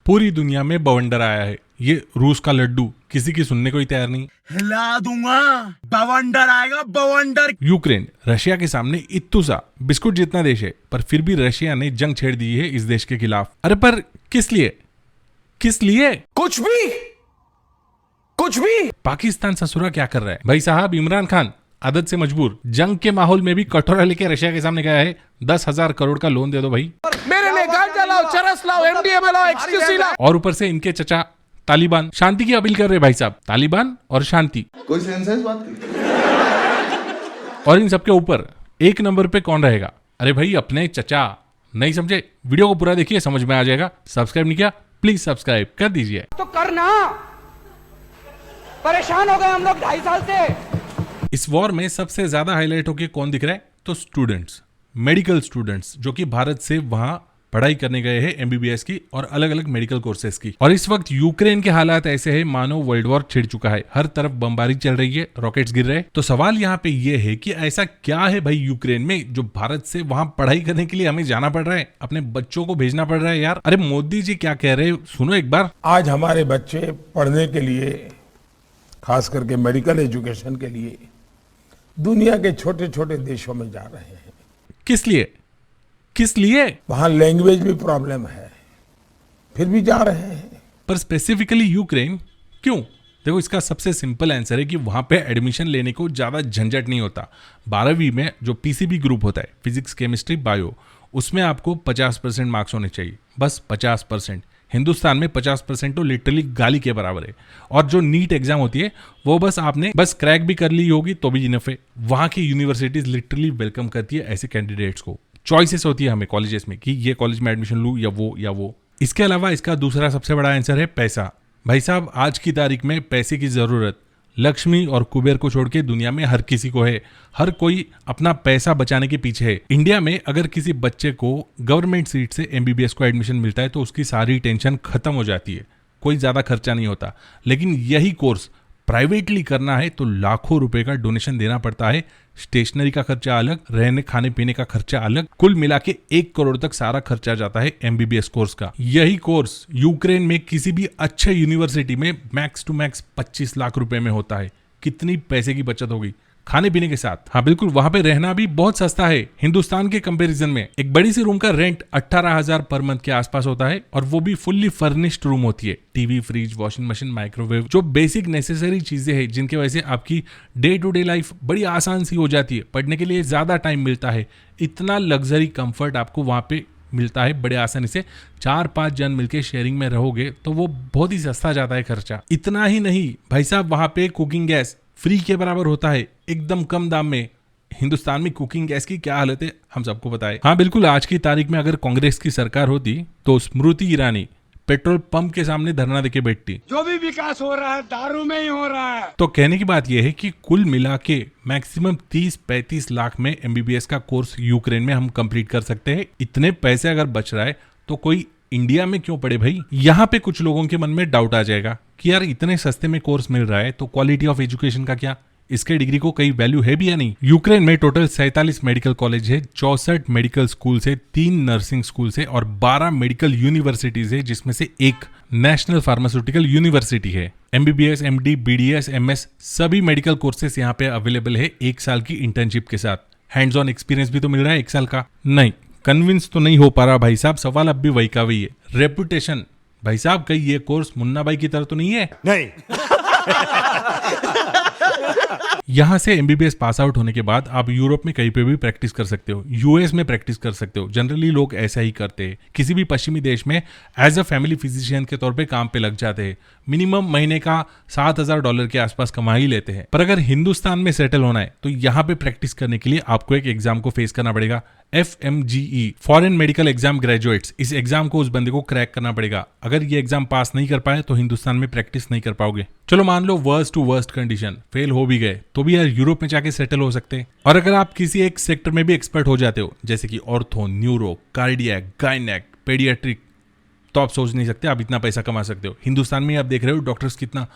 पूरी दुनिया में बवंडर आया है। ये रूस का लड्डू किसी की सुनने को ही तैयार नहीं। हिला दूंगा, बवंडर आएगा बवंडर। यूक्रेन रशिया के सामने इत्तू सा बिस्कुट जितना देश है, पर फिर भी रशिया ने जंग छेड़ दी है इस देश के खिलाफ। अरे पर किस लिए? किस लिए? कुछ भी। पाकिस्तान ससुरा क्या कर रहा है? भाई साहब, इमरान खान आदत से मजबूर जंग के माहौल में भी कटोरा लेके रशिया के सामने गया है। 10,000 करोड़ का लोन दे दो भाई। मेरे लिए गांजा लाओ, चरस लाओ, एमडीएमए लाओ, एक्सक्यूसी लाओ। और ऊपर से इनके चचा तालिबान शांति की अपील कर रहे भाई साहब। तालिबान और शांति, कोई सेंस है इस बात की? और इन सबके ऊपर एक नंबर पे कौन रहेगा? अरे भाई अपने चचा। नहीं समझे? वीडियो को पूरा देखिए, समझ में आ जाएगा। सब्सक्राइब नहीं किया? प्लीज सब्सक्राइब कर दीजिए। तो करना, परेशान हो गए हम लोग 2.5 साल से। इस वॉर में सबसे ज्यादा हाईलाइट होके कौन दिख रहा है? तो स्टूडेंट्स, मेडिकल स्टूडेंट्स, जो कि भारत से वहां पढ़ाई करने गए हैं एमबीबीएस की और अलग अलग मेडिकल कोर्सेज की। और इस वक्त यूक्रेन के हालात ऐसे हैं मानो वर्ल्ड वॉर छिड़ चुका है। हर तरफ बमबारी चल रही है, रॉकेट्स गिर रहे हैं। तो सवाल यहाँ पे ये है कि ऐसा क्या है भाई यूक्रेन में जो भारत से वहां पढ़ाई करने के लिए हमें जाना पड़ रहा है, अपने बच्चों को भेजना पड़ रहा है? यार अरे मोदी जी क्या कह रहे हैं, सुनो एक बार। आज हमारे बच्चे पढ़ने के लिए, खास करके मेडिकल एजुकेशन के लिए, दुनिया के छोटे छोटे देशों में जा रहे हैं। किस लिए? किस लिए? वहां लैंग्वेज भी प्रॉब्लम है, फिर भी जा रहे हैं। पर स्पेसिफिकली यूक्रेन क्यों? देखो, इसका सबसे सिंपल आंसर है कि वहां पे एडमिशन लेने को ज्यादा झंझट नहीं होता। 12वीं में जो पीसीबी ग्रुप होता है, फिजिक्स केमिस्ट्री बायो, उसमें आपको 50% मार्क्स होने चाहिए, बस 50%। हिंदुस्तान में 50% तो लिटरली गाली के बराबर है। और जो नीट एग्जाम होती है वो बस आपने क्रैक भी कर ली होगी तो भी इनफ है। वहां की यूनिवर्सिटीज लिटरली वेलकम करती है ऐसे कैंडिडेट्स को। चॉइसेस होती है हमें कॉलेजेस में कि ये कॉलेज में एडमिशन लूं या वो। इसके अलावा इसका दूसरा सबसे बड़ा आंसर है पैसा। भाई साहब, आज की तारीख में पैसे की जरूरत लक्ष्मी और कुबेर को छोड़ के दुनिया में हर किसी को है। हर कोई अपना पैसा बचाने के पीछे है। इंडिया में अगर किसी बच्चे को गवर्नमेंट सीट से एमबीबीएस को एडमिशन मिलता है तो उसकी सारी टेंशन खत्म हो जाती है, कोई ज्यादा खर्चा नहीं होता। लेकिन यही कोर्स प्राइवेटली करना है तो लाखों रुपए का डोनेशन देना पड़ता है। स्टेशनरी का खर्चा अलग, रहने खाने पीने का खर्चा अलग, कुल मिला के 1 करोड़ तक सारा खर्चा जाता है एमबीबीएस कोर्स का। यही कोर्स यूक्रेन में किसी भी अच्छे यूनिवर्सिटी में मैक्स टू मैक्स 25 लाख रुपए में होता है। कितनी पैसे की बचत होगी खाने पीने के साथ। हाँ बिल्कुल, वहां पे रहना भी बहुत सस्ता है हिंदुस्तान के कंपैरिजन में। एक बड़ी सी रूम का रेंट 18,000 पर मंथ के आसपास होता है, और वो भी फुल्ली फर्निश्ड रूम होती है। TV, fridge, washing machine, microwave, जो बेसिक नेसेसरी चीजें हैं जिनकी वजह से आपकी डे टू डे लाइफ बड़ी आसान सी हो जाती है। पढ़ने के लिए ज्यादा टाइम मिलता है। इतना लग्जरी कंफर्ट आपको वहां पे मिलता है बड़े आसानी से। 4-5 जन मिलके शेयरिंग में रहोगे तो वो बहुत ही सस्ता जाता है खर्चा। इतना ही नहीं भाई साहब, वहां पे कुकिंग गैस फ्री के बराबर होता है, एकदम कम दाम में। हिंदुस्तान में कुकिंग गैस की क्या हालत है हम सबको पता है। हाँ बिल्कुल, आज की तारीख में अगर कांग्रेस की सरकार होती तो स्मृति ईरानी पेट्रोल पंप के सामने धरना देके बैठती। जो भी विकास हो रहा है दारू में ही हो रहा है। तो कहने की बात यह है कि कुल मिला के मैक्सिमम 30-35 लाख में एमबीबीएस का कोर्स यूक्रेन में हम कंप्लीट कर सकते हैं। इतने पैसे अगर बच रहा है तो कोई इंडिया में क्यों पड़े भाई? यहाँ पे कुछ लोगों के मन में डाउट आ जाएगा कि यार इतने सस्ते में कोर्स मिल रहा है तो क्वालिटी ऑफ एजुकेशन का क्या? इसके डिग्री को कई वैल्यू है भी या नहीं? यूक्रेन में टोटल 47 मेडिकल कॉलेज है, 64 मेडिकल स्कूल है, 3 नर्सिंग स्कूल है और 12 मेडिकल यूनिवर्सिटीज है, जिसमें से एक नेशनल फार्मास्यूटिकल यूनिवर्सिटी है। एमबीबीएस, एमडी, बीडीएस, एमएस सभी मेडिकल कोर्सेस यहाँ पे अवेलेबल है 1 साल की इंटर्नशिप के साथ। हैंड्स ऑन एक्सपीरियंस भी तो मिल रहा है 1 साल का। नहीं, कन्विंस तो नहीं हो पा रहा भाई साहब। सवाल अब भी वही का वही है, रेपुटेशन। भाई साहब, कहीं ये कोर्स मुन्ना भाई की तरह तो नहीं है? नहीं। यहां से एमबीबीएस पास आउट होने के बाद आप यूरोप में कहीं पे भी प्रैक्टिस कर सकते हो, यूएस में प्रैक्टिस कर सकते हो। जनरली लोग ऐसा ही करते हैं। किसी भी पश्चिमी देश में एज अ फैमिली फिजिशियन के तौर पे काम पे लग जाते हैं। मिनिमम महीने का $7,000 के आसपास कमा ही लेते हैं। पर अगर हिंदुस्तान में सेटल होना है तो यहाँ पे प्रैक्टिस करने के लिए आपको एक एग्जाम को फेस करना पड़ेगा, FMGE, foreign medical exam graduates. इस एग्जाम को उस बंदे को क्रैक करना पड़ेगा। अगर ये एग्जाम पास नहीं कर पाए तो हिंदुस्तान में प्रैक्टिस नहीं कर पाओगे। चलो मान लो worst to worst condition, fail हो भी गए तो भी यार यूरोप में जाके सेटल हो सकते हैं। और अगर आप किसी एक सेक्टर में भी एक्सपर्ट हो जाते हो, जैसे कि ortho, neuro, cardiac, gynaec, paediatric, तो आप सोच नहीं सकते आप इतना पैसा कमा सकते हो। हिंदुस्तान में आप देख रहे हो डॉक्टर्स कितना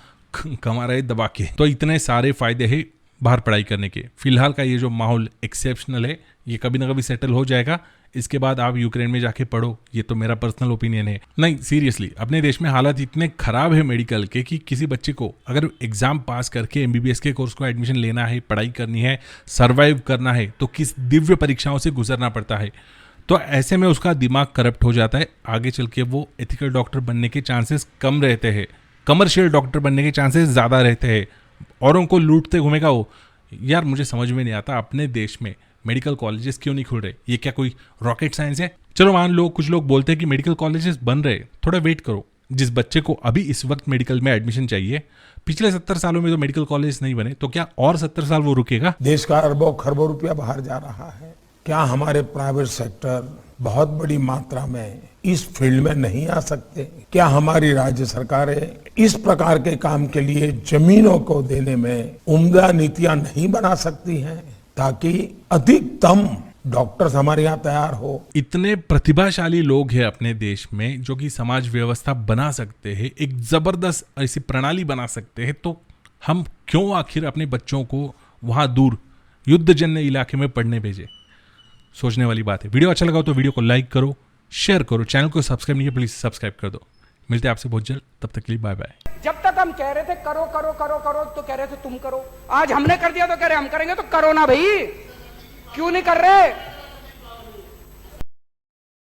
कमा रहे दबा के। तो इतने सारे फायदे हैं बाहर पढ़ाई करने के। फिलहाल का ये जो माहौल एक्सेप्शनल है, ये कभी ना कभी सेटल हो जाएगा। इसके बाद आप यूक्रेन में जाके पढ़ो, ये तो मेरा पर्सनल ओपिनियन है। नहीं सीरियसली, अपने देश में हालात इतने खराब है मेडिकल के कि किसी बच्चे को अगर एग्जाम पास करके एमबीबीएस के कोर्स को एडमिशन लेना है, पढ़ाई करनी है, सर्वाइव करना है, तो किस दिव्य परीक्षाओं से गुजरना पड़ता है। तो ऐसे में उसका दिमाग करप्ट हो जाता है, आगे चल के वो एथिकल डॉक्टर बनने के चांसेस कम रहते हैं, कमर्शियल डॉक्टर बनने के चांसेस ज़्यादा रहते हैं, औरों को लूटते घूमेगा वो। यार मुझे समझ में नहीं आता अपने देश में मेडिकल कॉलेजेस क्यों नहीं खुल रहे, ये क्या कोई रॉकेट साइंस है? चलो मान लो कुछ लोग बोलते हैं कि मेडिकल कॉलेजेस बन रहे, थोड़ा वेट करो। जिस बच्चे को अभी इस वक्त मेडिकल में एडमिशन चाहिए, पिछले 70 सालों में तो मेडिकल कॉलेज नहीं बने, तो क्या और 70 साल वो रुकेगा? देश का अरबों खरबों रुपया बाहर जा रहा है, क्या हमारे प्राइवेट सेक्टर बहुत बड़ी मात्रा में इस फील्ड में नहीं आ सकते? क्या हमारी राज्य सरकारें इस प्रकार के काम के लिए जमीनों को देने में उम्दा नीतियां नहीं बना सकती हैं ताकि अधिकतम डॉक्टर्स हमारे यहाँ तैयार हो? इतने प्रतिभाशाली लोग हैं अपने देश में जो कि समाज व्यवस्था बना सकते हैं, एक जबरदस्त ऐसी प्रणाली बना सकते हैं, तो हम क्यों आखिर अपने बच्चों को वहां दूर युद्धजन्य इलाके में पढ़ने भेजे? सोचने वाली बात है। वीडियो अच्छा लगा तो वीडियो को लाइक करो, शेयर करो, चैनल को सब्सक्राइब नहीं किया प्लीज सब्सक्राइब कर दो। मिलते हैं आपसे बहुत जल्द, तब तक के लिए बाय बाय। जब तक हम कह रहे थे करो करो करो करो तो कह रहे थे तुम करो, आज हमने कर दिया तो कह रहे हम करेंगे, तो करो ना भाई, क्यों नहीं कर रहे?